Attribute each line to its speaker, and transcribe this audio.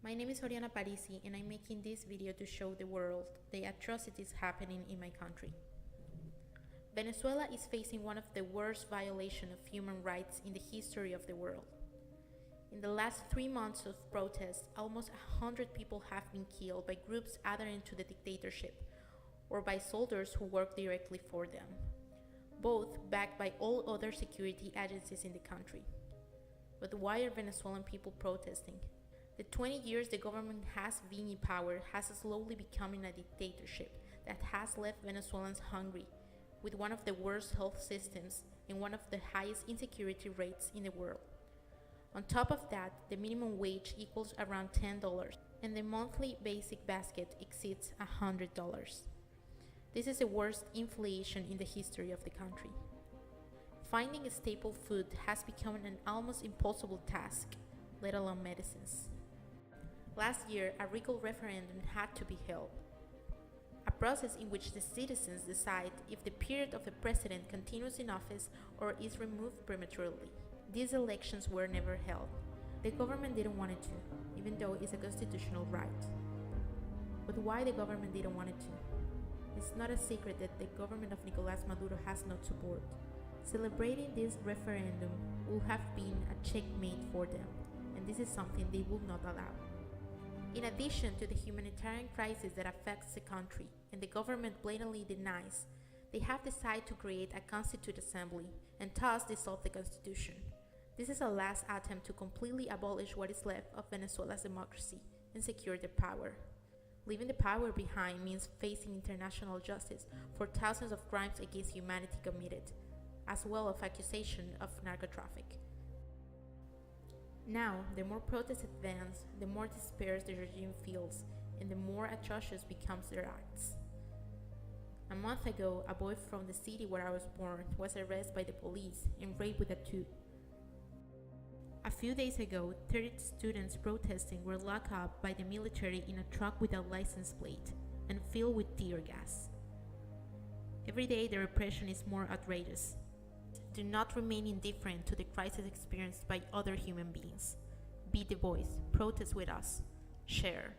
Speaker 1: My name is Oriana Parisi and I'm making this video to show the world the atrocities happening in my country. Venezuela is facing one of the worst violations of human rights in the history of the world. In the last 3 months of protests, almost 100 people have been killed by groups adhering to the dictatorship or by soldiers who work directly for them, both backed by all other security agencies in the country. But why are Venezuelan people protesting? The 20 years the government has been in power has slowly becoming a dictatorship that has left Venezuelans hungry, with one of the worst health systems and one of the highest insecurity rates in the world. On top of that, the minimum wage equals around $10 and the monthly basic basket exceeds $100. This is the worst inflation in the history of the country. Finding staple food has become an almost impossible task, let alone medicines. Last year, a recall referendum had to be held, a process in which the citizens decide if the period of the president continues in office or is removed prematurely. These elections were never held. The government didn't want it to, even though it's a constitutional right. But why the government didn't want it to? It's not a secret that the government of Nicolás Maduro has no support. Celebrating this referendum would have been a checkmate for them, and this is something they will not allow. In addition to the humanitarian crisis that affects the country and the government blatantly denies, they have decided to create a constituent assembly and thus dissolve the constitution. This is a last attempt to completely abolish what is left of Venezuela's democracy and secure their power. Leaving the power behind means facing international justice for thousands of crimes against humanity committed, as well as accusation of narco-traffic. Now, the more protests advance, the more despair the regime feels, and the more atrocious becomes their acts. A month ago, a boy from the city where I was born was arrested by the police and raped with a tube. A few days ago, 30 students protesting were locked up by the military in a truck without license plate and filled with tear gas. Every day, the repression is more outrageous. Do not remain indifferent to the crisis experienced by other human beings. Be the voice, protest with us, share.